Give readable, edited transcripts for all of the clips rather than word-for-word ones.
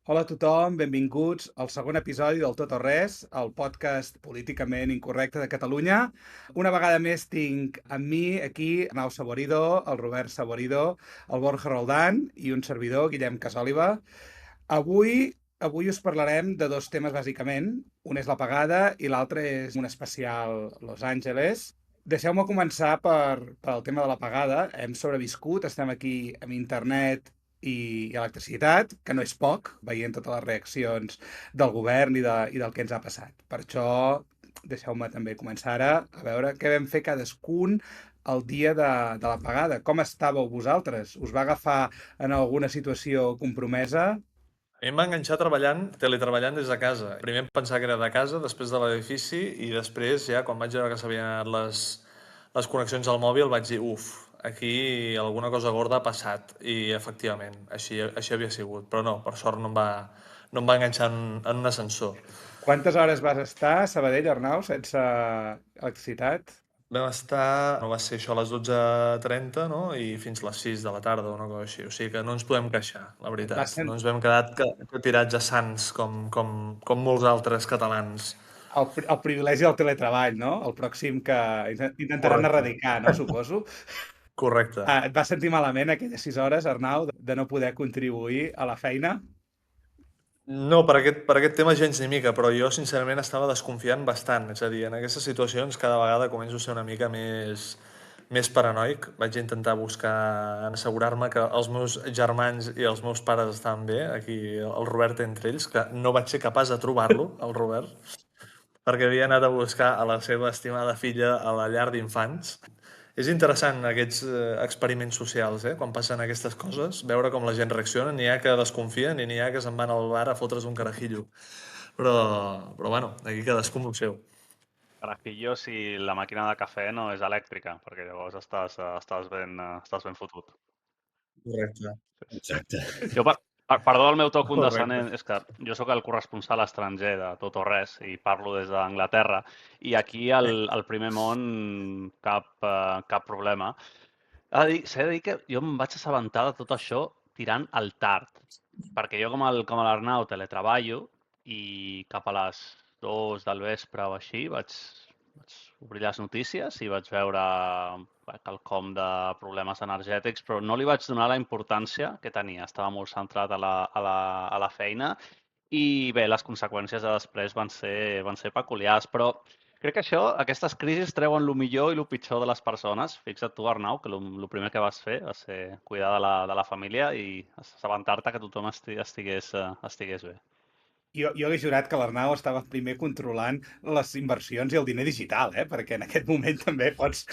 Hola a tothom, benvinguts al segon episodi del Tot o Res, el podcast políticament incorrecte de Catalunya. Una vegada més tinc amb mi aquí Arnau Saborido, el Robert Saborido, el Borja Roldán i un servidor, Guillem Casòliva. Avui us parlarem de dos temes bàsicament. Un és l'apagada i l'altre és un especial Los Angeles. Deixeu-me començar pel tema de l'apagada. Hem sobreviscut, estem aquí amb internet i electricitat, que no és poc, veient totes les reaccions del govern i del que ens ha passat. Per això, deixeu-me també començar ara a veure què vam fer cadascun el dia de l'apagada. Com estàveu vosaltres? Us va agafar en alguna situació compromesa? A mi em va enganxar teletreballant des de casa. Primer em pensava que era de casa, després de l'edifici, i després, ja, quan vaig veure que s'havien anat les connexions al mòbil, vaig dir, aquí alguna cosa gorda ha passat. I, efectivament, així havia sigut. Però no, per sort no em va enganxar en un ascensor. Quantes hores vas estar a Sabadell, Arnau, sense electricitat? Vam estar, no va ser això a les 12:30, no? I fins les 6 de la tarda o una cosa així. O sigui que no ens podem queixar, la Vas, veritat. sen No ens vam quedar tirats a Sants com molts altres catalans. el privilegi del teletreball, no? El pròxim que intentaran Correcte, erradicar, no? Suposo. correcte. Et vas sentir malament aquelles 6 hores, Arnau, de no poder contribuir a la feina? No, per aquest tema gens ni mica, però jo sincerament estava desconfiant bastant. És a dir, en aquestes situacions cada vegada començo a ser una mica més paranoic. Vaig intentar buscar, assegurar-me que els meus germans i els meus pares estaven bé, aquí el Robert entre ells, que no vaig ser capaç de trobar-lo, el Robert, perquè havia anat a buscar a la seva estimada filla a la llar d'infants. És interessant aquests experiments socials, quan passen aquestes coses, veure com la gent reacciona. N'hi ha que desconfien i n'hi ha que se'n van al bar a fotre's un carajillo. Però, però bueno, aquí cadascú amb el seu. Carajillo si la màquina de cafè no és elèctrica, perquè llavors estàs ben fotut. Correcte. Sí, sí. Exacte. Jo, perdó el meu to Correcte. condescendent, és que jo sóc el corresponsal estranger de Tot o Res i parlo des d'Anglaterra i aquí al primer món cap problema. S'ha de dir que jo em vaig assabentar de tot això tirant el tard, perquè jo com l'Arnau teletreballo i cap a les 2 del vespre o així vaig obrir les notícies i vaig veure quelcom de problemes energètics, però no li vaig donar la importància que tenia. Estava molt centrat a la feina i bé, les conseqüències de després van ser peculiars, però crec que aquestes crisis treuen lo millor i lo pitjor de les persones. Fixa't tu, Arnau, que lo primer que vas fer va ser cuidar de la família i assabentar-te que tothom estigués bé. Jo hagués jurat que l'Arnau estava primer controlant les inversions i el diner digital, perquè en aquest moment també pots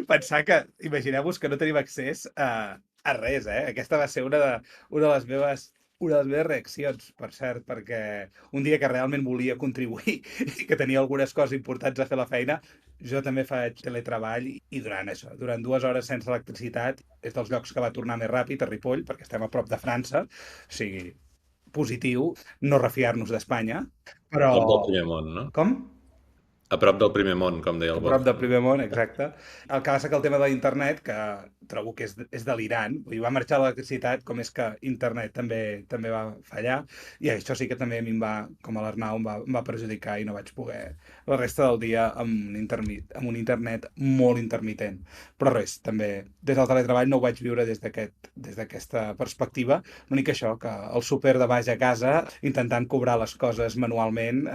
pensar que, imagineu-vos que no tenim accés a res, Aquesta va ser una de les meves reaccions, per cert, perquè un dia que realment volia contribuir i que tenia algunes coses importants a fer la feina, jo també faig teletreball i durant 2 hores sense electricitat, és dels llocs que va tornar més ràpid a Ripoll, perquè estem a prop de França, o sigui, positiu, no refiar-nos d'Espanya, però... A prop del primer món, no? Com? A prop del primer món, com deia A el prop Borja. del primer món, exacte. El que passa que el tema de l'internet, que trobo que és delirant, vull dir, va marxar l'electricitat, com és que internet també va fallar, i això sí que també a mi com a l'Arnau, em va perjudicar i no vaig poder la resta del dia amb un internet molt intermitent. Però res, també des del teletreball no ho vaig viure des d'aquesta perspectiva, l'únic que això, que el súper de baix a casa, intentant cobrar les coses manualment,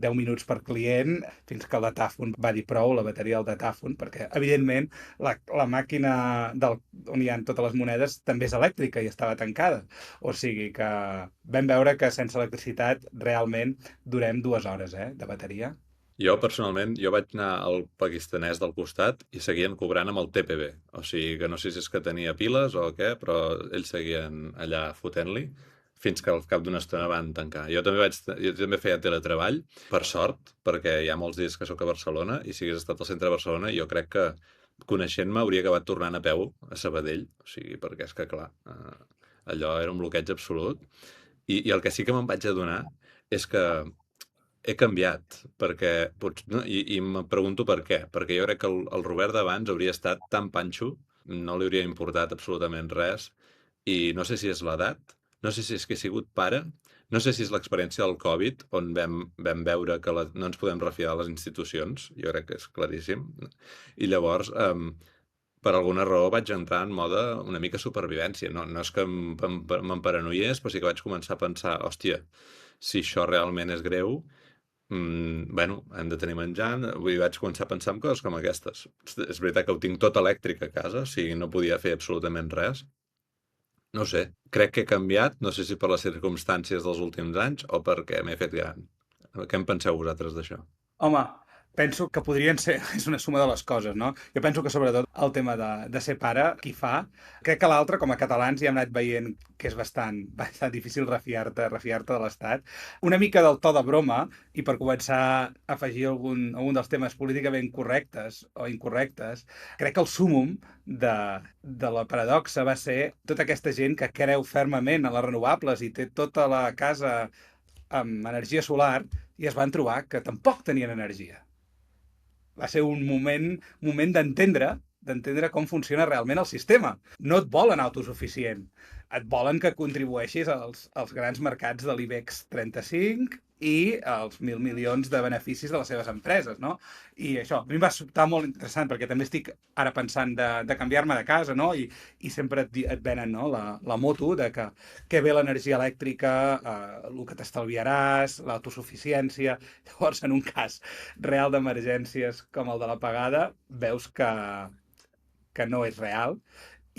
10 minuts per client, fins que el datàfon va dir prou, la bateria del datàfon, perquè, evidentment, la màquina on hi ha totes les monedes també és elèctrica i estava tancada. O sigui que vam veure que sense electricitat realment durem 2 hores, de bateria. Jo, personalment, vaig anar al pakistanès del costat i seguien cobrant amb el TPB. O sigui, que no sé si és que tenia piles o què, però ells seguien allà fotent-li fins que al cap d'una estona van tancar. Jo també feia teletreball, per sort, perquè hi ha molts dies que sóc a Barcelona i si hagués estat al centre de Barcelona jo crec que coneixent-me hauria acabat tornant a peu a Sabadell. O sigui, perquè és que, clar, allò era un bloqueig absolut. I el que sí que me'n vaig adonar és que he canviat, perquè no, i em pregunto per què. Perquè jo crec que el Robert d'abans hauria estat tan panxo, no li hauria importat absolutament res, i no sé si és l'edat, no sé si és que he sigut pare, no sé si és l'experiència del Covid, on vam veure que no ens podem refiar de les institucions, jo crec que és claríssim, i llavors, per alguna raó vaig entrar en mode una mica supervivència. No és que m'emparanoiés, però sí que vaig començar a pensar, hòstia, si això realment és greu, bueno, hem de tenir menjar. Vull dir, vaig començar a pensar en coses com aquestes. És veritat que ho tinc tot elèctric a casa, o sigui, no podia fer absolutament res. No sé, crec que he canviat, no sé si per les circumstàncies dels últims anys o perquè m'he fet gran. Què en penseu vosaltres d'això? Home, penso que podrien ser, és una suma de les coses, no? Jo penso que sobretot el tema de ser pare, qui fa, crec que l'altre, com a catalans, ja hem anat veient que és bastant difícil refiar-te de l'Estat. Una mica del to de broma, i per començar a afegir algun dels temes políticament correctes o incorrectes, crec que el súmum de la paradoxa va ser tota aquesta gent que creu fermament en les renovables i té tota la casa amb energia solar i es van trobar que tampoc tenien energia. Va ser un moment d'entendre com funciona realment el sistema. No et volen autosuficient, et volen que contribueixis als grans mercats de l'IBEX 35 i als 1.000 milions de beneficis de les seves empreses, no? I això, a mi em va sobtar molt interessant, perquè també estic ara pensant de canviar-me de casa, no? I sempre et venen, no? La moto de que ve l'energia elèctrica, el que t'estalviaràs, l'autosuficiència. Llavors, en un cas real d'emergències com el de l'apagada, veus que no és real.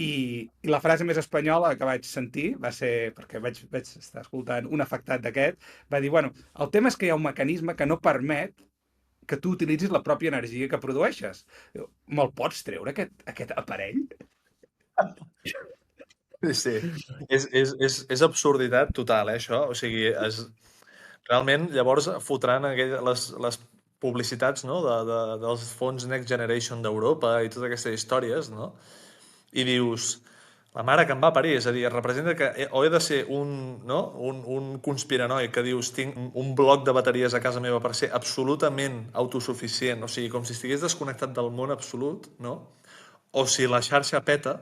I la frase més espanyola que vaig sentir va ser, perquè vaig estar escoltant un afectat d'aquest, va dir, bueno, el tema és que hi ha un mecanisme que no permet que tu utilitzis la pròpia energia que produeixes. Me'l pots treure, aquest aparell? Sí. És absurditat total, això. O sigui, realment, llavors, fotran les publicitats, no? dels fons Next Generation d'Europa i totes aquestes històries, no? I dius, la mare que em va parir, és a dir, representa que o he de ser un conspiranoic que dius tinc un bloc de bateries a casa meva per ser absolutament autosuficient, o sigui, com si estigués desconnectat del món absolut, no? O si la xarxa peta,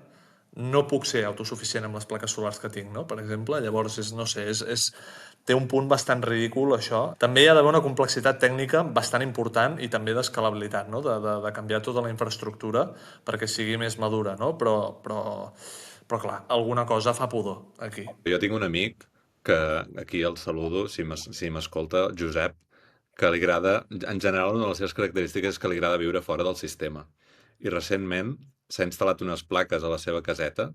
no puc ser autosuficient amb les plaques solars que tinc, no? Per exemple, llavors, no sé, té un punt bastant ridícul, això. També hi ha d'haver una complexitat tècnica bastant important i també d'escalabilitat, no? De canviar tota la infraestructura perquè sigui més madura, no? Però clar, alguna cosa fa pudor, aquí. Jo tinc un amic que aquí el saludo, si m'escolta, Josep, que li agrada, en general, una de les seves característiques és que li agrada viure fora del sistema. I recentment s'ha instal·lat unes plaques a la seva caseta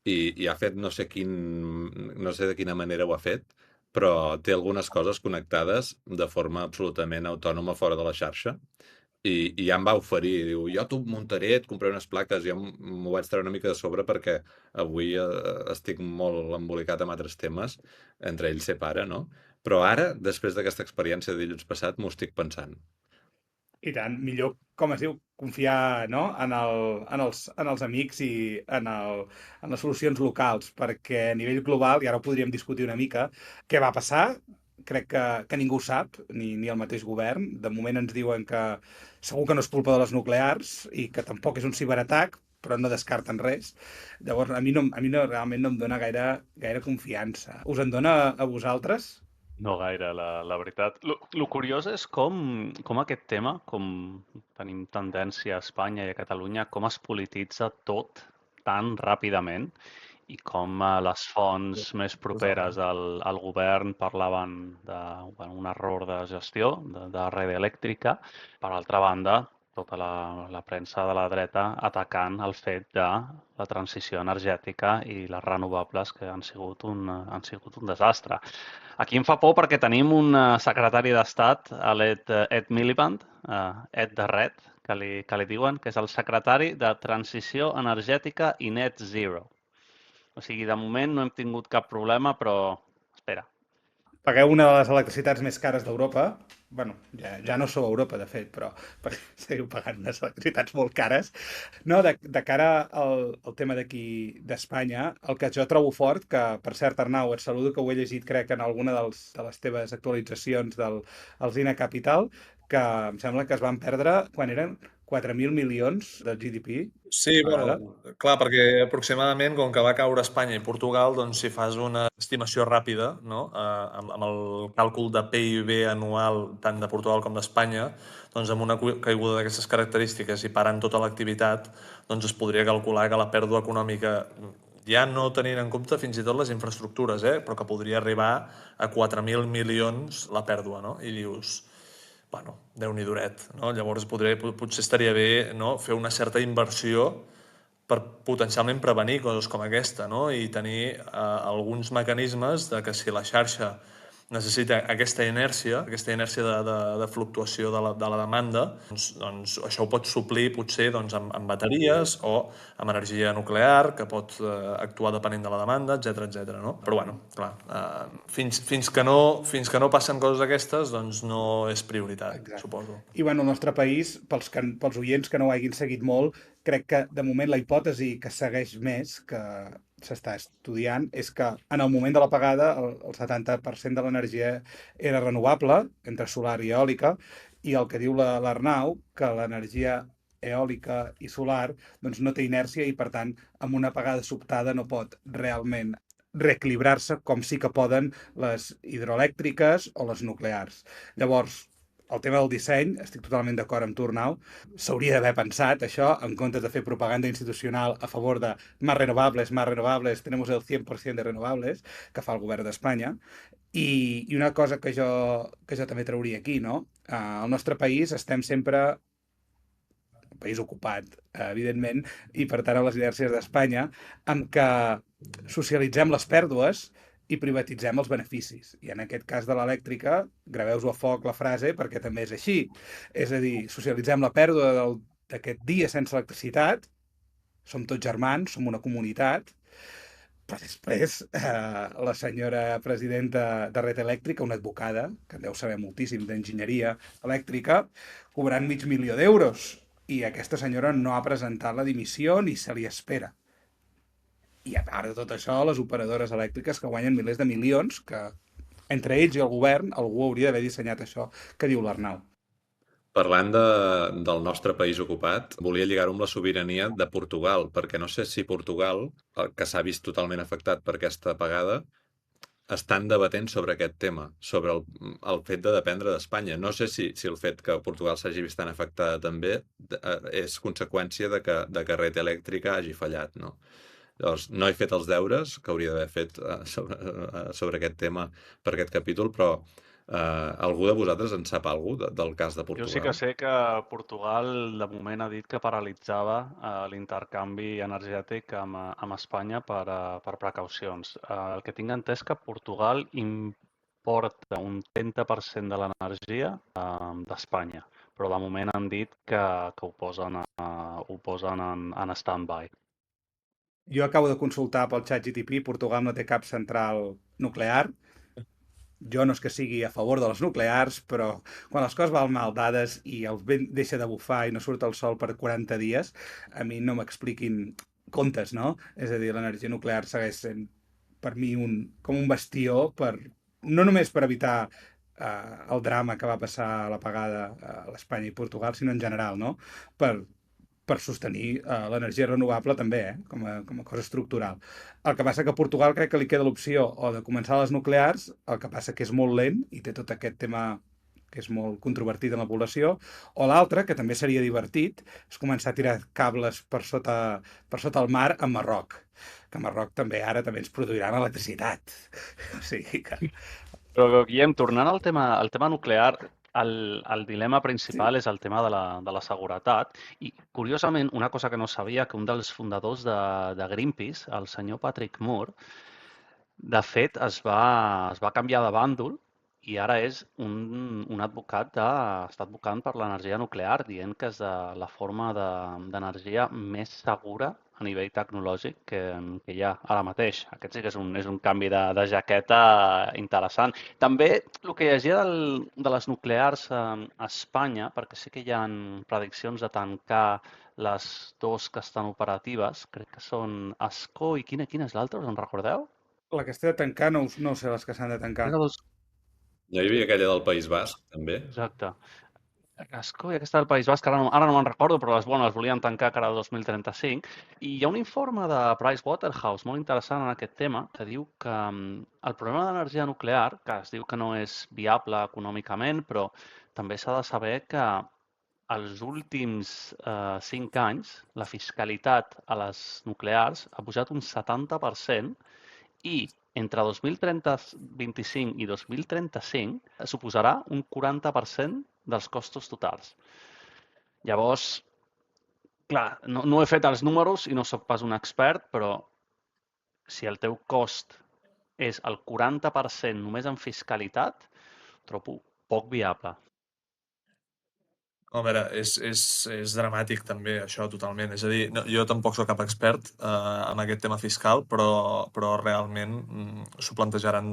i ha fet no sé de quina manera ho ha fet, però té algunes coses connectades de forma absolutament autònoma fora de la xarxa i ja em va oferir, diu, jo t'ho muntaré, et compraré unes plaques, jo m'ho vaig treure una mica de sobre perquè avui estic molt embolicat amb altres temes, entre ells ser pare, no? Però ara, després d'aquesta experiència de dilluns passat, m'ho estic pensant. I tant, millor, com es diu, confiar, no? en els amics i en les solucions locals, perquè a nivell global, i ara ho podríem discutir una mica, què va passar? Crec que ningú ho sap, ni el mateix govern. De moment ens diuen que segur que no és culpa de les nuclears i que tampoc és un ciberatac, però no descarten res. Llavors, a mi realment no em dona gaire confiança. Us en dona a vosaltres? No gaire, la veritat. Lo curiós és com aquest tema, com tenim tendència a Espanya i a Catalunya, com es polititza tot tan ràpidament i com les fonts més properes al govern parlaven d'un error de gestió de Red Elèctrica. Per altra banda, tota la premsa de la dreta atacant el fet de la transició energètica i les renovables que han sigut un desastre. Aquí em fa por perquè tenim un secretari d'Estat, Ed Miliband, Ed de Red, que li diuen que és el secretari de Transició Energètica i Net Zero. O sigui, de moment no hem tingut cap problema, però espera. Pagueu una de les electricitats més cares d'Europa. Bueno, ja no sou Europa, de fet, però seguiu pagant unes electricitats molt cares. No, de cara al tema d'aquí d'Espanya, el que jo trobo fort, que per cert, Arnau, et saludo, que ho he llegit, crec, en alguna de les teves actualitzacions del Zina Capital, que em sembla que es van perdre quan eren 4.000 milions del GDP. Sí, Vegada. bueno, clar, perquè aproximadament, com que va caure Espanya i Portugal, doncs si fas una estimació ràpida, no? Amb el càlcul de PIB anual tant de Portugal com d'Espanya, doncs amb una caiguda d'aquestes característiques i parant tota l'activitat, doncs es podria calcular que la pèrdua econòmica, ja no tenint en compte fins i tot les infraestructures, però que podria arribar a 4.000 milions la pèrdua, no? I dius, bueno, Déu-n'hi-duret, no? Llavors potser estaria bé, no?, fer una certa inversió per potencialment prevenir coses com aquesta, no? I tenir alguns mecanismes de que si la xarxa necessita aquesta inèrcia de fluctuació de la demanda, doncs això ho pot suplir potser doncs, amb bateries o amb energia nuclear, que pot actuar depenent de la demanda, etc, no? Però bueno, clar, fins que no passen coses d'aquestes, doncs no és prioritat, Exacte. suposo. I bueno, el nostre país, pels oients que no ho hagin seguit molt, crec que de moment la hipòtesi que segueix més, que s'està estudiant, és que en el moment de l'apagada el 70% de l'energia era renovable, entre solar i eòlica, i el que diu l'Arnau, que l'energia eòlica i solar doncs no té inèrcia i, per tant, amb una apagada sobtada no pot realment reequilibrar-se com sí que poden les hidroelèctriques o les nuclears. Llavors, el tema del disseny, estic totalment d'acord amb tu, Arnau, s'hauria d'haver pensat això, en comptes de fer propaganda institucional a favor de más renovables, tenemos el 100% de renovables, que fa el govern d'Espanya. I una cosa que jo també trauria aquí, no? Al nostre país estem sempre un país ocupat, evidentment, i per tant a les inèrcies d'Espanya, amb què socialitzem les pèrdues i privatitzem els beneficis. I en aquest cas de l'elèctrica, graveu-vos a foc la frase perquè també és així. És a dir, socialitzem la pèrdua d'aquest dia sense electricitat, som tots germans, som una comunitat, però després la senyora presidenta de Red Elèctrica, una advocada, que en deu saber moltíssim d'enginyeria elèctrica, cobrant $500.000 i aquesta senyora no ha presentat la dimissió ni se li espera. I a part de tot això, les operadores elèctriques que guanyen milers de milions, que entre ells i el govern algú hauria d'haver dissenyat això que diu l'Arnau. Parlant del nostre país ocupat, volia lligar-ho amb la sobirania de Portugal, perquè no sé si Portugal, que s'ha vist totalment afectat per aquesta apagada, estan debatent sobre aquest tema, sobre el fet de dependre d'Espanya. No sé si el fet que Portugal s'hagi vist tan afectada també és conseqüència de que Red Elèctrica hagi fallat, no? Llavors, no he fet els deures que hauria d'haver fet sobre aquest tema per aquest capítol, però algú de vosaltres en sap alguna cosa del cas de Portugal? Jo sí que sé que Portugal de moment ha dit que paralitzava l'intercanvi energètic amb Espanya per precaucions. El que tinc entès que Portugal importa un 30% de l'energia d'Espanya, però de moment han dit que ho posen en stand-by. Jo acabo de consultar pel ChatGPT, Portugal no té cap central nuclear. Jo no és que sigui a favor de les nuclears, però quan les coses van mal dades i el vent deixa de bufar i no surt el sol per 40 dies, a mi no m'expliquin contes, no? És a dir, l'energia nuclear segueix sent per mi com un bastió, no només per evitar el drama que va passar a l'apagada a l'Espanya i Portugal, sinó en general, no? Per sostenir l'energia renovable també, com a cosa estructural. El que passa que a Portugal crec que li queda l'opció o de començar les nuclears, el que passa que és molt lent i té tot aquest tema que és molt controvertit en la població, o l'altre, que també seria divertit, és començar a tirar cables per sota el mar a Marroc, que a Marroc també ens produiran electricitat. O sigui que... Però, Guillem, tornant al tema nuclear, el dilema principal és el tema de la seguretat i, curiosament, una cosa que no sabia, que un dels fundadors de Greenpeace, el senyor Patrick Moore, de fet, es va canviar de bàndol i ara és un advocat està advocant per l'energia nuclear, dient que és la forma d'energia més segura a nivell tecnològic que hi ha ara mateix. Aquest sí que és un canvi de jaqueta interessant. També el que llegia de les nuclears a Espanya, perquè sí que hi ha prediccions de tancar les dues que estan operatives, crec que són Ascó i quina és l'altra, us en recordeu? La que està de tancar, no sé les que s'han de tancar. No hi havia aquella del País Basc, també? Exacte. Gascó i aquesta del País Basc, ara no me'n recordo, però les volien tancar cara a 2035. I hi ha un informe de Pricewaterhouse molt interessant en aquest tema que diu que el problema de l'energia nuclear, que es diu que no és viable econòmicament, però també s'ha de saber que els últims 5 anys la fiscalitat a les nuclears ha pujat un 70% i entre 2025 i 2035 suposarà un 40% dels costos totals. Llavors, clar, no he fet els números i no sóc pas un expert, però si el teu cost és el 40% només en fiscalitat, trobo poc viable. A veure, és dramàtic també, això, totalment. És a dir, no, jo tampoc sóc cap expert en aquest tema fiscal, però realment s'ho plantejaran,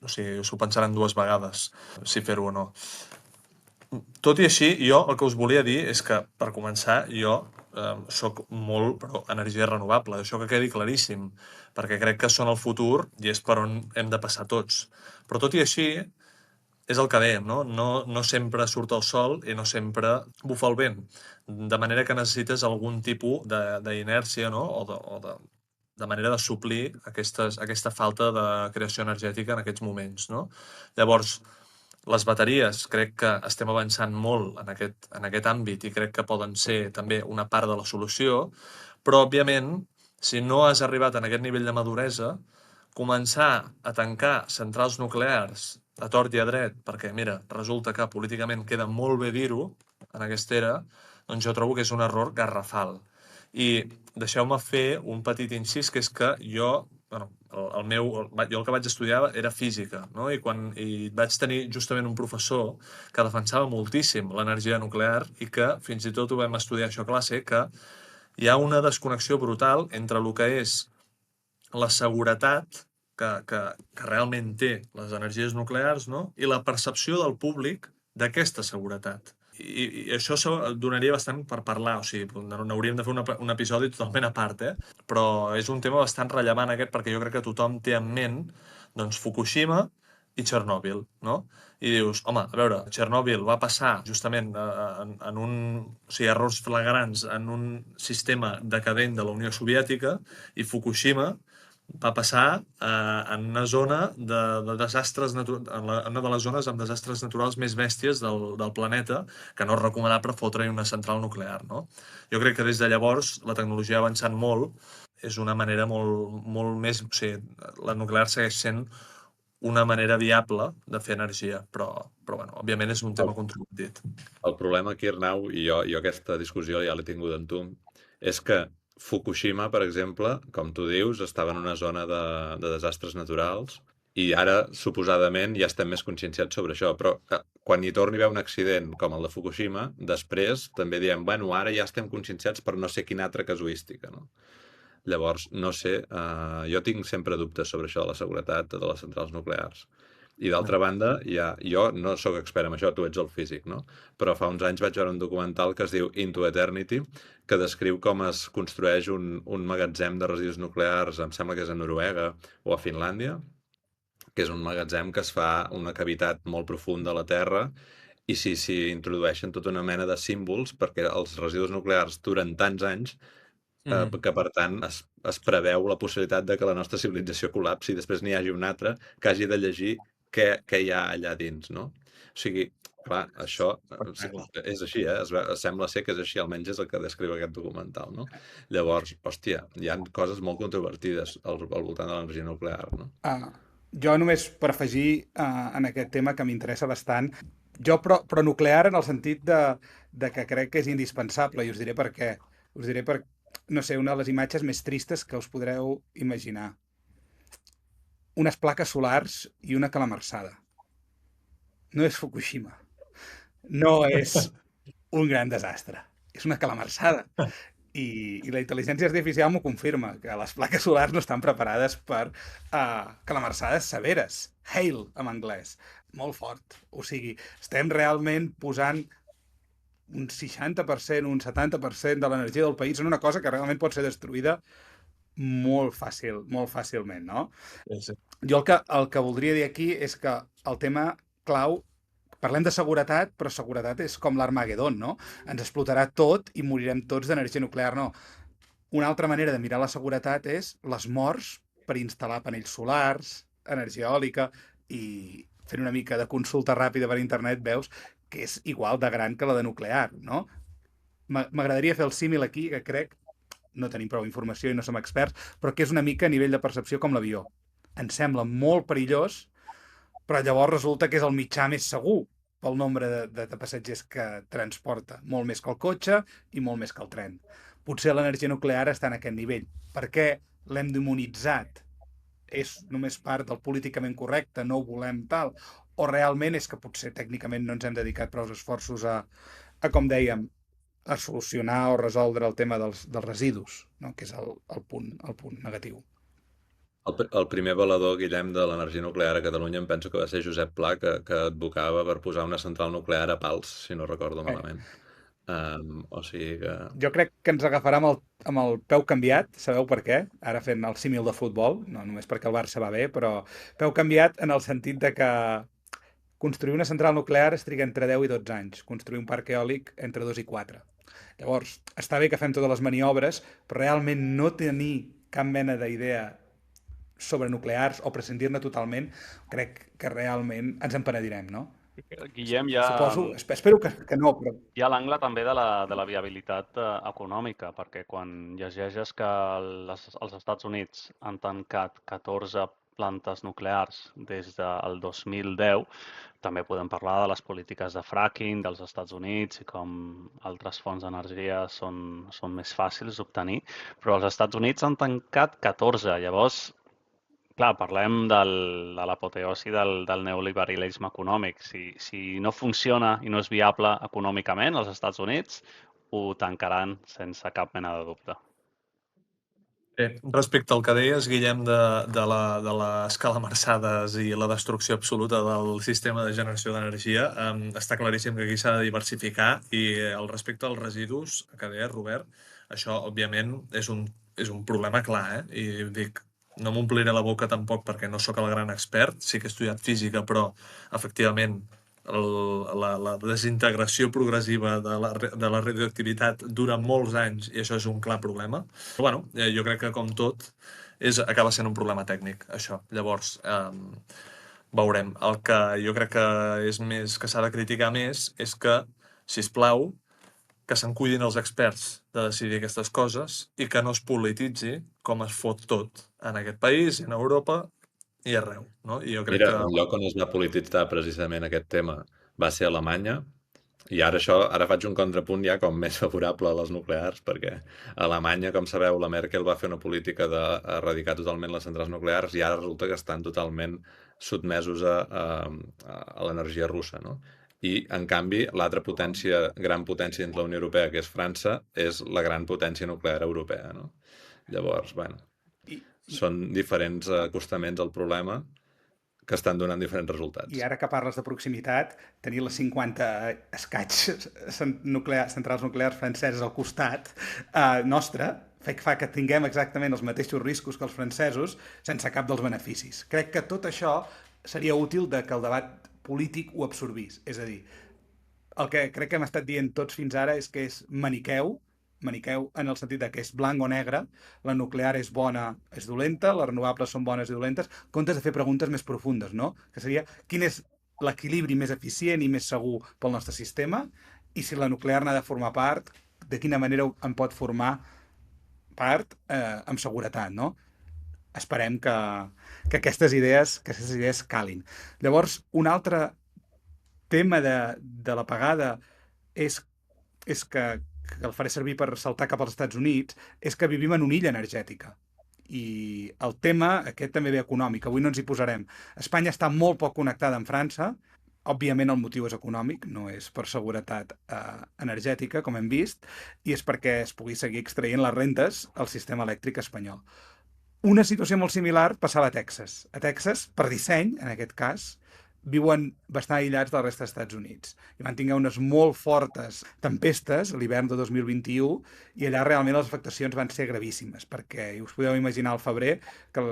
o sigui, s'ho pensaran 2 vegades, si fer-ho o no. Tot i així, jo el que us volia dir és que, per començar, jo sóc molt pro energia renovable, això que quedi claríssim, perquè crec que són el futur i és per on hem de passar tots. Però tot i així, és el que dèiem, no? No sempre surt el sol i no sempre bufa el vent. De manera que necessites algun tipus d'inèrcia, no? De manera de suplir aquesta falta de creació energètica en aquests moments, no? Llavors, les bateries crec que estem avançant molt en aquest àmbit i crec que poden ser també una part de la solució, però, òbviament, si no has arribat en aquest nivell de maduresa, començar a tancar centrals nuclears a tort i a dret, perquè, mira, resulta que políticament queda molt bé dir-ho en aquesta era, doncs jo trobo que és un error garrafal. I deixeu-me fer un petit incís, que és que jo, bueno, jo el que vaig estudiar era física, no? I vaig tenir justament un professor que defensava moltíssim l'energia nuclear i que fins i tot ho vam estudiar això a classe, que hi ha una desconnexió brutal entre el que és la seguretat que realment té les energies nuclears, no? I la percepció del públic d'aquesta seguretat. I això donaria bastant per parlar, o sigui, n'hauríem de fer un episodi totalment a part, però és un tema bastant rellevant aquest, perquè jo crec que tothom té en ment, doncs, Fukushima i Txernòbil, no? I dius, home, a veure, Txernòbil va passar justament en errors flagrants en un sistema decadent de la Unió Soviètica, i Fukushima va passar en una zona de desastres naturals, en una de les zones amb desastres naturals més bèsties del planeta, que no és recomanable fotre-hi una central nuclear, no? Jo crec que des de llavors la tecnologia ha avançat molt, és una manera molt més... O sigui, la nuclear segueix sent una manera viable de fer energia, però bueno, òbviament és un tema controvertit. El problema aquí, Arnau, i jo aquesta discussió ja l'he tingut amb tu, és que Fukushima, per exemple, com tu dius, estava en una zona de desastres naturals i ara, suposadament, ja estem més conscienciats sobre això, però quan hi torni a haver un accident com el de Fukushima, després també diem, bueno, ara ja estem conscienciats per no sé quina altra casuística, no? Llavors, no sé, jo tinc sempre dubtes sobre això de la seguretat de les centrals nuclears. I d'altra banda, jo no sóc expert en això, tu ets el físic, no? Però fa uns anys vaig veure un documental que es diu Into Eternity, que descriu com es construeix un magatzem de residus nuclears, em sembla que és a Noruega o a Finlàndia, que és un magatzem que es fa una cavitat molt profunda a la Terra i s'hi introdueixen tota una mena de símbols perquè els residus nuclears duren tants anys que, per tant, es preveu la possibilitat de que la nostra civilització col·lapsi i després n'hi hagi una altra que hagi de llegir què hi ha allà dins, no? O sigui, clar, això és així, sembla ser que és així, almenys és el que descriu aquest documental, no? Llavors, hòstia, hi ha coses molt controvertides al voltant de l'energia nuclear, no? Jo només per afegir en aquest tema que m'interessa bastant, jo però nuclear en el sentit de que crec que és indispensable, i us diré per què. Us diré per, no sé, una de les imatges més tristes que us podreu imaginar. Unes plaques solars i una calamarsada. No és Fukushima. No és un gran desastre. És una calamarsada. I la intel·ligència artificial m'ho confirma, que les plaques solars no estan preparades per calamarsades severes. Hail, en anglès. Molt fort. O sigui, estem realment posant un 60%, un 70% de l'energia del país en una cosa que realment pot ser destruïda molt fàcilment, no? Sí. Jo el que voldria dir aquí és que el tema clau, parlem de seguretat, però seguretat és com l'Armagedon, no? Ens explotarà tot i morirem tots d'energia nuclear, no. Una altra manera de mirar la seguretat és les morts per instal·lar panells solars, energia eòlica, i fent una mica de consulta ràpida per internet veus que és igual de gran que la de nuclear, no? M'agradaria fer el símil aquí, que crec, no tenim prou informació i no som experts, però que és una mica a nivell de percepció com l'avió. Ens sembla molt perillós, però llavors resulta que és el mitjà més segur pel nombre de passatgers que transporta, molt més que el cotxe i molt més que el tren. Potser l'energia nuclear està en aquest nivell. Per què l'hem demonitzat? És només part del políticament correcte, no ho volem tal? O realment és que potser tècnicament no ens hem dedicat prou esforços a com dèiem, a solucionar o resoldre el tema dels residus, no? Que és el punt negatiu. El primer valedor, Guillem, de l'energia nuclear a Catalunya em penso que va ser Josep Pla, que advocava per posar una central nuclear a Pals, si no recordo malament. O sigui que... Jo crec que ens agafarà amb el peu canviat, sabeu per què? Ara fent el símil de futbol, no només perquè el Barça va bé, però peu canviat en el sentit de que construir una central nuclear es triga entre 10 i 12 anys, construir un parc eòlic entre 2 i 4. Llavors, està bé que fem totes les maniobres, però realment no tenir cap mena d'idea sobre nuclears o prescindir-ne totalment, crec que realment ens en penedirem, no? Guillem, Suposo, espero que no, però... Hi ha l'angle també de la viabilitat econòmica, perquè quan llegeixes que els Estats Units han tancat 14 plantes nuclears des del 2010, també podem parlar de les polítiques de fracking dels Estats Units i com altres fonts d'energia són més fàcils d'obtenir, però els Estats Units han tancat 14. Llavors, clar, parlem de l'apoteosi del neoliberalisme econòmic. Si no funciona i no és viable econòmicament, els Estats Units ho tancaran sense cap mena de dubte. Respecte al que deies, Guillem, de les calamarsades i la destrucció absoluta del sistema de generació d'energia, està claríssim que aquí s'ha de diversificar i al respecte als residus, que deia Robert, això, òbviament, és un problema clar, I dic, no m'ompliré la boca tampoc perquè no sóc el gran expert, sí que he estudiat física, però efectivament la desintegració progressiva de la radioactivitat dura molts anys i això és un clar problema. Però bueno, jo crec que com tot acaba sent un problema tècnic, això. Llavors, veurem. El que jo crec que és més que s'ha de criticar més és que, sisplau, que se'n cuidin els experts de decidir aquestes coses i que no es polititzi com es fot tot en aquest país, en Europa i arreu, no? I jo crec Mira, un lloc on es va polititzar precisament aquest tema va ser Alemanya, i ara faig un contrapunt ja com més favorable a les nuclears, perquè a Alemanya, com sabeu, la Merkel va fer una política d'erradicar totalment les centrals nuclears i ara resulta que estan totalment sotmesos a l'energia russa, no? I, en canvi, l'altra gran potència dins la Unió Europea, que és França, és la gran potència nuclear europea, no? Llavors, bueno, són diferents acostaments al problema que estan donant diferents resultats. I ara que parles de proximitat, tenir les 50 escaig centrals nuclears franceses al costat nostre fa que tinguem exactament els mateixos riscos que els francesos sense cap dels beneficis. Crec que tot això seria útil que el debat polític ho absorbís. És a dir, el que crec que hem estat dient tots fins ara és que és maniqueu en el sentit que és blanc o negre, la nuclear és bona, és dolenta, les renovables són bones i dolentes, comptes de fer preguntes més profundes, no? Que seria quin és l'equilibri més eficient i més segur pel nostre sistema i si la nuclear n'ha de formar part, de quina manera en pot formar part amb seguretat, no? Esperem que aquestes idees calin. Llavors, un altre tema de l'apagada és que el faré servir per saltar cap als Estats Units, és que vivim en una illa energètica. I el tema, aquest també ve econòmic, avui no ens hi posarem. Espanya està molt poc connectada amb França, òbviament el motiu és econòmic, no és per seguretat energètica, com hem vist, i és perquè es pugui seguir extraient les rentes al sistema elèctric espanyol. Una situació molt similar passava a Texas. A Texas, per disseny, en aquest cas, viuen bastant aïllats del resta dels Estats Units. I van tenir unes molt fortes tempestes a l'hivern de 2021 i allà realment les afectacions van ser gravíssimes, perquè us podeu imaginar al febrer que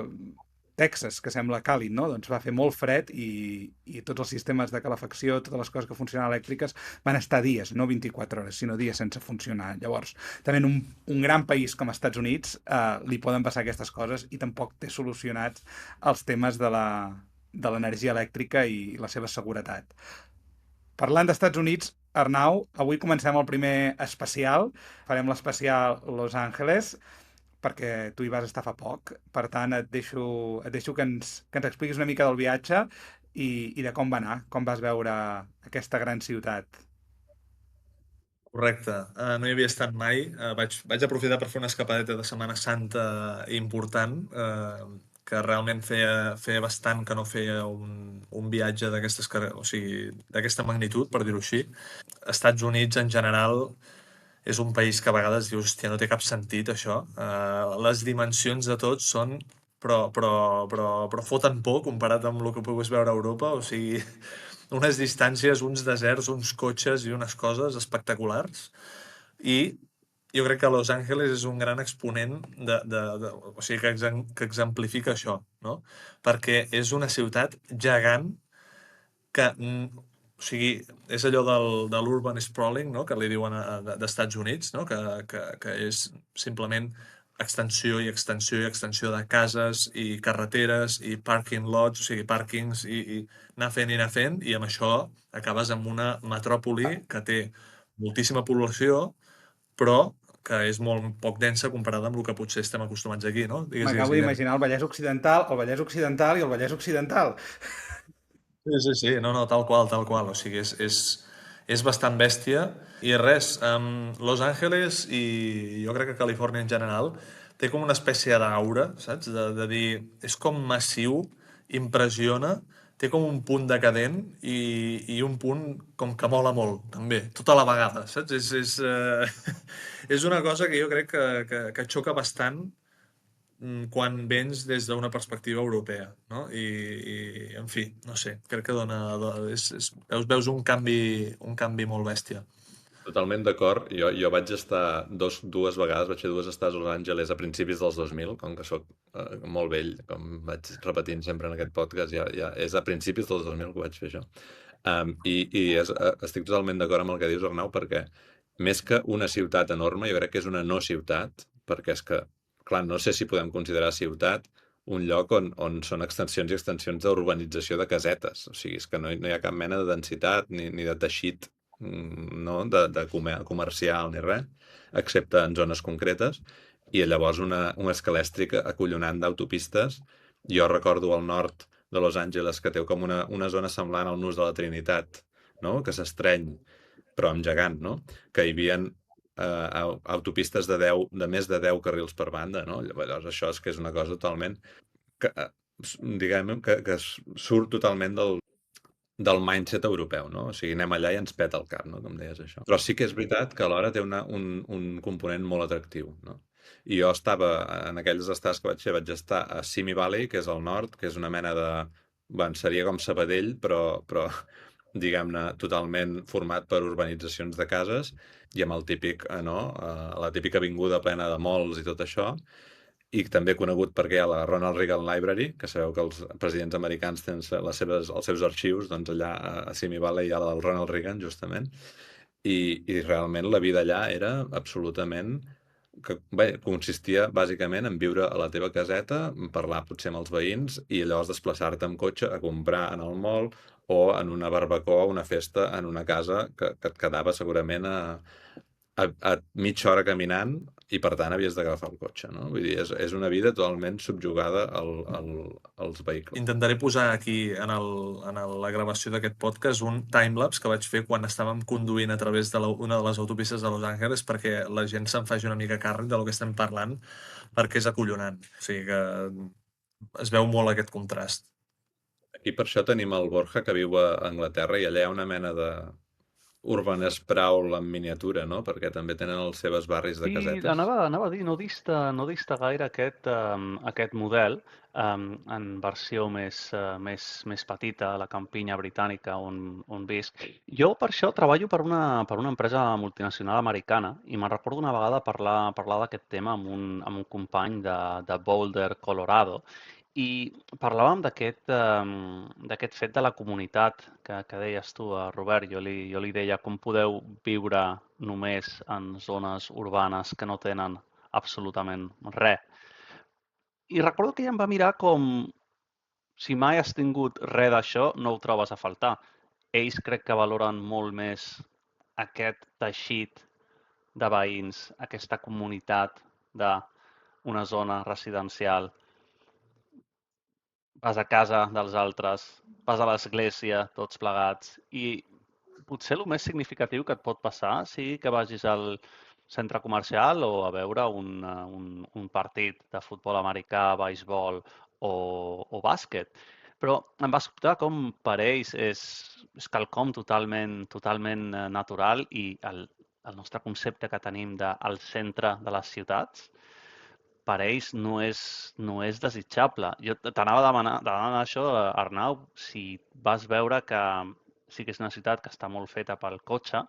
Texas, que sembla càlid, no? Doncs va fer molt fred i tots els sistemes de calefacció, totes les coses que funcionen elèctriques van estar dies, no 24 hores, sinó dies sense funcionar. Llavors, també en un gran país com els Estats Units li poden passar aquestes coses i tampoc té solucionats els temes de l'energia elèctrica i la seva seguretat. Parlant d'Estats Units, Arnau, avui comencem el primer especial. Farem l'especial Los Angeles, perquè tu hi vas estar fa poc. Per tant, et deixo que ens expliquis una mica del viatge i de com va anar, com vas veure aquesta gran ciutat. Correcte. No hi havia estat mai. Vaig aprofitar per fer una escapadeta de Setmana Santa important, que realment feia bastant que no feia un viatge d'aquesta magnitud, per dir-ho així. Estats Units, en general, és un país que a vegades dius, hòstia, no té cap sentit, això. Les dimensions de tot són però foten por comparat amb el que puguis veure a Europa, o sigui, unes distàncies, uns deserts, uns cotxes i unes coses espectaculars. I jo crec que Los Angeles és un gran exponent o sigui, que exemplifica això, no? Perquè és una ciutat gegant que, o sigui, és allò de l'urban sprawling, no? Que li diuen d'Estats Units, no? Que és simplement extensió i extensió i extensió de cases i carreteres i parking lots, o sigui, pàrquings i anar fent, i amb això acabes amb una metròpoli que té moltíssima població, però que és molt poc densa comparada amb el que potser estem acostumats aquí, no? M'acabo d'imaginar el Vallès Occidental i el Vallès Occidental. Sí, no, tal qual. O sigui, és bastant bèstia. I res, Los Angeles i jo crec que Califòrnia en general té com una espècie d'aura, saps? De dir, és com massiu, impressiona, té com un punt decadent i un punt com que mola molt, també, tota la vegada, saps? És una cosa que jo crec que xoca bastant quan vens des d'una perspectiva europea, no? I en fi, no sé, crec que veus un canvi molt bèstia. Totalment d'acord. Jo vaig estar dues vegades, vaig fer dues estades a Los Angeles a principis dels 2000, com que sóc molt vell, com vaig repetint sempre en aquest podcast, ja és a principis dels 2000 que vaig fer això. Estic totalment d'acord amb el que dius, Arnau, perquè més que una ciutat enorme, jo crec que és una no ciutat, perquè és que, clar, no sé si podem considerar ciutat un lloc on són extensions i extensions d'urbanització de casetes. O sigui, és que no hi ha cap mena de densitat ni de teixit, no, de comercial ni res, excepte en zones concretes, i llavors una escalèstric acollonant d'autopistes. Jo recordo al nord de Los Angeles que té com una zona semblant al nus de la Trinitat, no? Que s'estreny, però amb gegant, no? Que hi havia autopistes de més de 10 carrils per banda, no? Llavors això és que és una cosa totalment que surt totalment del mindset europeu, no? O sigui, anem allà i ens peta el cap, no? Com deies això. Però sí que és veritat que alhora té un component molt atractiu, no? I jo en aquelles estades que vaig estar a Simi Valley, que és al nord, que és una mena de... seria com Sabadell, però diguem-ne, totalment format per urbanitzacions de cases i amb el típic, la típica avinguda plena de malls i tot això, i també conegut perquè hi ha la Ronald Reagan Library, que sabeu que els presidents americans tenen els seus arxius, doncs allà a Simi Valley hi ha el Ronald Reagan, justament, i realment la vida allà era absolutament... consistia bàsicament en viure a la teva caseta, parlar potser amb els veïns i llavors desplaçar-te amb cotxe a comprar en el mall o en una barbacoa o una festa en una casa que et quedava segurament a mitja hora caminant i per tant havies d'agafar el cotxe, no? Vull dir, és una vida totalment subjugada als vehicles. Intentaré posar aquí en la gravació d'aquest podcast un timelapse que vaig fer quan estàvem conduint a través una de les autopistes de Los Angeles perquè la gent se'n faci una mica càrrec del que estem parlant, perquè és acollonant. O sigui que es veu molt aquest contrast. I per això tenim el Borja, que viu a Anglaterra, i allà hi ha una mena de urban sprawl en miniatura, no? Perquè també tenen els seus barris de casetes. Sí, anava a dir, no dista gaire aquest model en versió més petita, a la campinya britànica on visc. Jo per això treballo per una empresa multinacional americana i me'n recordo una vegada parlar d'aquest tema amb un company de Boulder, Colorado, I parlàvem d'aquest fet de la comunitat que deies tu, Robert. Jo li deia com podeu viure només en zones urbanes que no tenen absolutament res. I recordo que ella em va mirar com si mai has tingut res d'això, no ho trobes a faltar. Ells crec que valoren molt més aquest teixit de veïns, aquesta comunitat d'una zona residencial. Vas a casa dels altres, vas a l'església, tots plegats, i potser el més significatiu que et pot passar sigui que vagis al centre comercial o a veure un partit de futbol americà, beisbol o bàsquet. Però em va sobtar com per ells és quelcom totalment natural i el nostre concepte que tenim del centre de les ciutats per ells no és desitjable. Jo t'anava a demanar això, Arnau, si vas veure que sí que és una ciutat que està molt feta pel cotxe,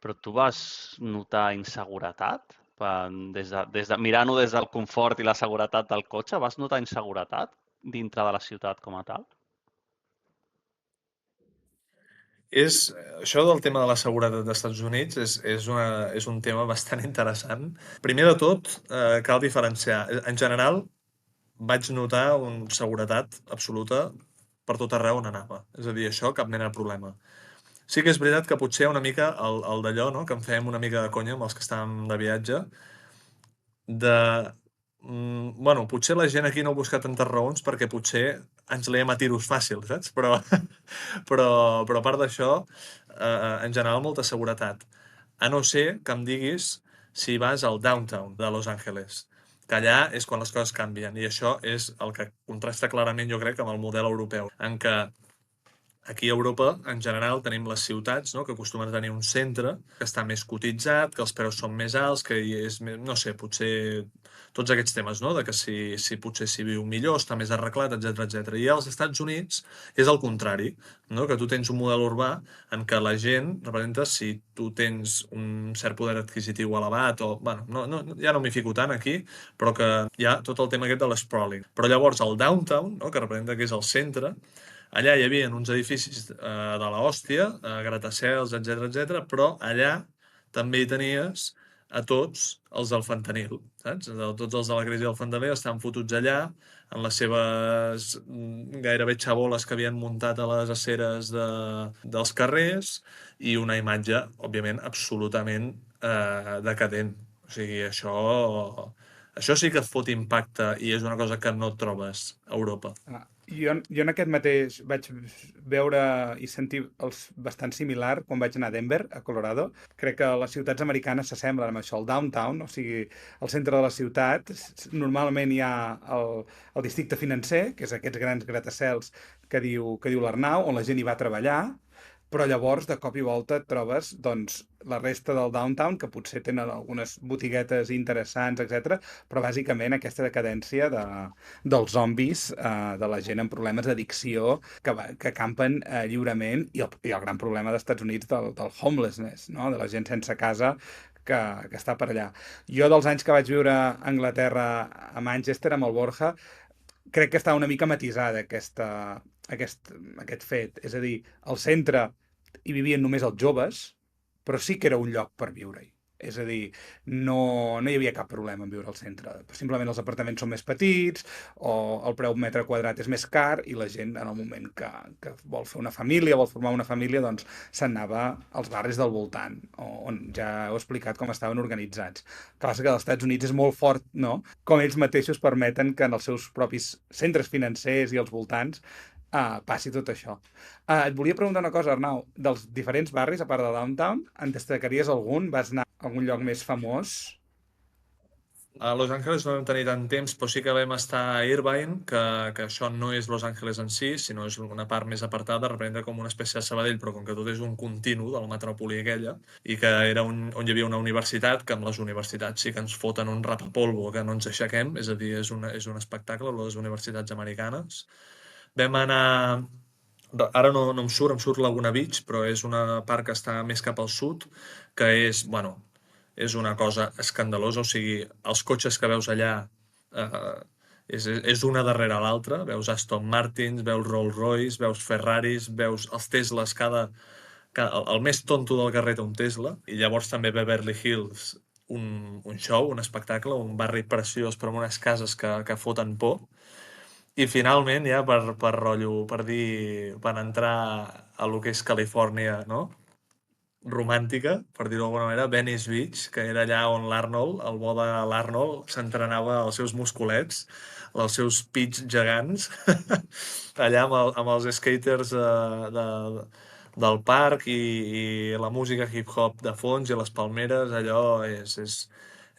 però tu vas notar inseguretat? Mirant-ho des del confort i la seguretat del cotxe, vas notar inseguretat dintre de la ciutat com a tal? Això del tema de la seguretat dels Estats Units és un tema bastant interessant. Primer de tot, cal diferenciar. En general, vaig notar una seguretat absoluta per tot arreu on anava. És a dir, això cap mena de problema. Sí que és veritat que potser una mica el d'allò, no?, que em fèiem una mica de conya amb els que estàvem de viatge, bueno, potser la gent aquí no busca tantes raons perquè potser ens liem a tiros fàcils, saps? Però a part d'això, en general, molta seguretat. A no ser que em diguis si vas al downtown de Los Angeles, que allà és quan les coses canvien. I això és el que contrasta clarament, jo crec, amb el model europeu, en què aquí a Europa, en general, tenim les ciutats, no?, que acostumen a tenir un centre que està més cotitzat, que els preus són més alts, que és més, no sé, potser tots aquests temes, no?, de que si potser s'hi viu millor, està més arreglat, etc. I als Estats Units és el contrari, no?, que tu tens un model urbà en què la gent representa si tu tens un cert poder adquisitiu elevat o, bueno, ja no m'hi fico tant aquí, però que hi ha tot el tema aquest de l'sprawling. Però llavors el downtown, no?, que representa que és el centre, allà hi havia uns edificis de l'hòstia, gratacels, etc, però allà també hi tenies a tots els del fentanil, saps? Tots els de la crisi del fentanil estan fotuts allà, en les seves gairebé xaboles que havien muntat a les aceres dels carrers, i una imatge, òbviament, absolutament decadent. O sigui, això sí que et fot impacte i és una cosa que no et trobes a Europa. Jo en aquest mateix vaig veure i sentir bastant similar quan vaig anar a Denver, a Colorado. Crec que les ciutats americanes s'assemblen amb això, el downtown, o sigui, al centre de la ciutat. Normalment hi ha el districte financer, que és aquests grans gratacels que diu l'Arnau, on la gent hi va a treballar, però llavors de cop i volta et trobes doncs, la resta del downtown, que potser tenen algunes botiguetes interessants, etc, però bàsicament aquesta decadència dels zombis, de la gent amb problemes d'addicció que campen lliurement, i el gran problema dels Estats Units del homelessness, no?, de la gent sense casa que està per allà. Jo, dels anys que vaig viure a Anglaterra, a Manchester, amb el Borja, crec que està una mica matisada aquest fet. És a dir, al centre hi vivien només els joves, però sí que era un lloc per viure-hi. És a dir, no hi havia cap problema en viure al centre. Simplement els apartaments són més petits, o el preu metre quadrat és més car, i la gent, en el moment que vol fer una família, vol formar una família, doncs se'n anava als barris del voltant, on ja heu explicat com estaven organitzats. El que passa que als Estats Units és molt fort, no?, com ells mateixos permeten que en els seus propis centres financers i als voltants passi tot això. Et volia preguntar una cosa, Arnau. Dels diferents barris, a part de downtown, en destacaries algun? Vas anar a algun lloc més famós? A Los Angeles no vam tenir tant temps, però sí que vam estar a Irvine, que això no és Los Angeles en si, sinó és una part més apartada, representa com una espècie de Sabadell, però com que tot és un continu de la metròpoli aquella, i que era on hi havia una universitat, que amb les universitats sí que ens foten un rapapolvo que no ens aixequem, és a dir, és un espectacle, les universitats americanes. Vam anar... Ara no em surt Laguna Beach, però és una part que està més cap al sud, que és, bueno, és una cosa escandalosa. O sigui, els cotxes que veus allà és una darrere l'altra. Veus Aston Martins, veus Rolls Royce, veus Ferraris, veus els Teslas, el més tonto del carrer té un Tesla, i llavors també Beverly Hills, un show, un espectacle, un barri preciós però amb unes cases que foten por. I finalment, ja per rotllo, per entrar a lo que és Califòrnia, no? Romàntica, per dir-ho d'alguna manera, Venice Beach, que era allà on l'Arnold, el bo de l'Arnold, s'entrenava els seus musculets, els seus pits gegants, allà amb els skaters del parc i la música hip-hop de fons i les palmeres, allò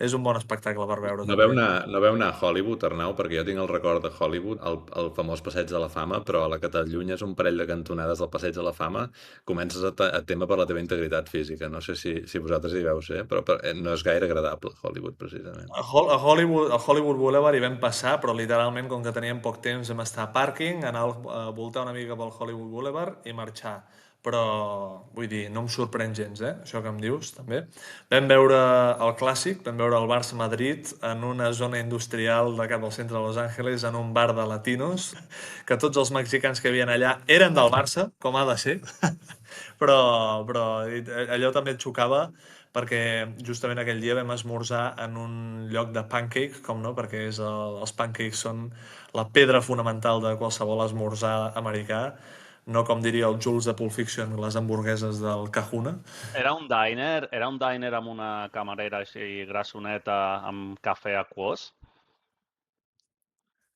és un bon espectacle per veure. No veu anar a Hollywood, Arnau, perquè jo tinc el record de Hollywood, el famós Passeig de la Fama, però a la que t'allunyes un parell de cantonades del Passeig de la Fama, comences a témer per la teva integritat física. No sé si vosaltres hi veu ser, però no és gaire agradable Hollywood, precisament. A Hollywood Boulevard hi vam passar, però literalment, com que teníem poc temps, vam estar a pàrquing, anar a voltar una mica pel Hollywood Boulevard i marxar. Però, vull dir, no em sorprèn gens, això que em dius, també. Vam veure el clàssic, vam veure el Barça-Madrid en una zona industrial de cap al centre de Los Angeles, en un bar de latinos, que tots els mexicans que hi havia allà eren del Barça, com ha de ser, però allò també et xocava, perquè justament aquell dia vam esmorzar en un lloc de pancake, com no, perquè els pancakes són la pedra fonamental de qualsevol esmorzar americà, no com diria el Jules de Pulp Fiction, les hamburgueses del Kahuna. Era un diner amb una camarera així grassoneta amb cafè aquós.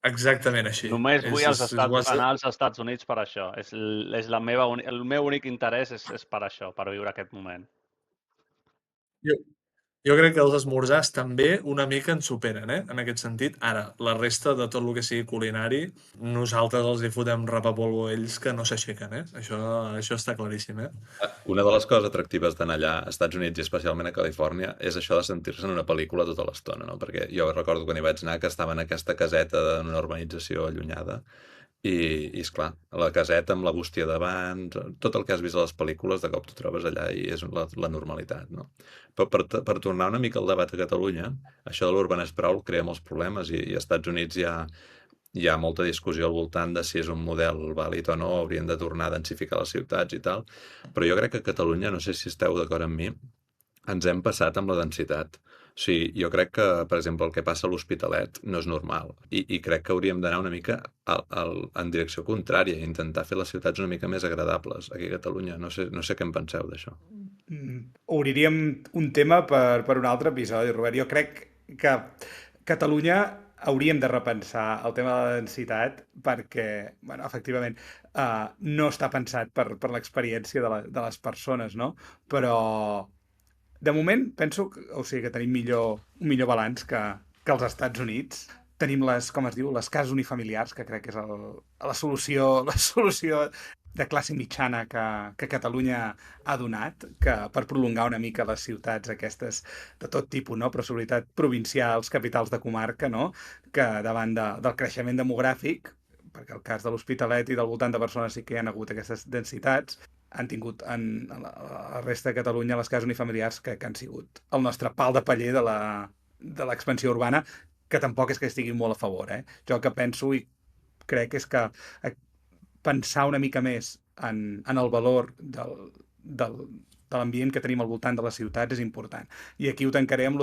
Exactament així. Només vull anar als Estats Units per això. El meu únic interès és per això, per viure aquest moment. Jo crec que els esmorzars també una mica ens superen, en aquest sentit. Ara, la resta de tot el que sigui culinari, nosaltres els hi fotem rapapolvo a ells que no s'aixequen, Això està claríssim, Una de les coses atractives d'anar allà als Estats Units i especialment a Califòrnia és això de sentir-se en una pel·lícula tota l'estona, no? Perquè jo recordo quan hi vaig anar que estava en aquesta caseta d'una urbanització allunyada i esclar, la caseta amb la bústia davant, tot el que has vist a les pel·lícules, de cop t'ho trobes allà i és la normalitat, no? Però per tornar una mica al debat a Catalunya, això de l'urban sprawl crea molts problemes i als Estats Units hi ha molta discussió al voltant de si és un model vàlid o no, haurien de tornar a densificar les ciutats i tal, però jo crec que a Catalunya, no sé si esteu d'acord amb mi, ens hem passat amb la densitat. O sigui, jo crec que, per exemple, el que passa a l'Hospitalet no és normal i crec que hauríem d'anar una mica en direcció contrària i intentar fer les ciutats una mica més agradables aquí a Catalunya. No sé què en penseu d'això. Obriríem un tema per un altre episodi, Robert. Jo crec que Catalunya hauríem de repensar el tema de la densitat perquè, bueno, efectivament, no està pensat per l'experiència de les persones, no? Però de moment penso que tenim un millor balanç que els Estats Units. Tenim com es diu, les cases unifamiliars, que crec que és la solució de classe mitjana que Catalunya ha donat, que per prolongar una mica les ciutats aquestes de tot tipus, no? Però sobretot provincials, capitals de comarca, no? Que davant del creixement demogràfic, perquè el cas de l'Hospitalet i del voltant de persones sí que hi ha hagut aquestes densitats, han tingut a la resta de Catalunya les cases unifamiliars que han sigut el nostre pal de paller de l'expansió urbana, que tampoc és que estigui molt a favor. Jo el que penso i crec és que pensar una mica més en el valor de l'ambient que tenim al voltant de les ciutats és important. I aquí ho tancaré amb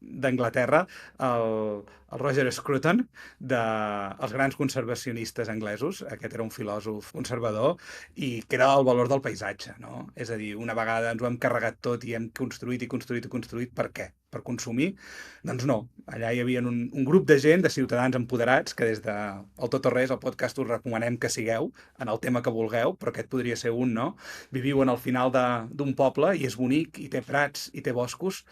d'Anglaterra, el Roger Scruton, els grans conservacionistes anglesos. Aquest era un filòsof conservador i que era el valor del paisatge, no? És a dir, una vegada ens ho hem carregat tot i hem construït. Per què? Per consumir? Doncs no. Allà hi havia un grup de gent, de ciutadans empoderats, que des del Tot o Res, el podcast, us recomanem que sigueu en el tema que vulgueu, però aquest podria ser un, no? Viviu en el final d'un poble i és bonic, i té prats, i té boscos.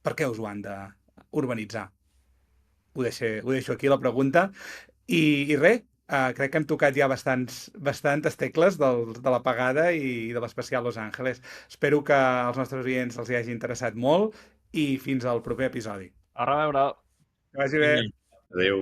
Per què us ho han d'urbanitzar? Ho deixo aquí, la pregunta. I res, crec que hem tocat ja bastantes tecles de l'apagada i de l'especial Los Angeles. Espero que als nostres oients els hi hagi interessat molt i fins al proper episodi. A reveure! Que vagi bé! Adéu!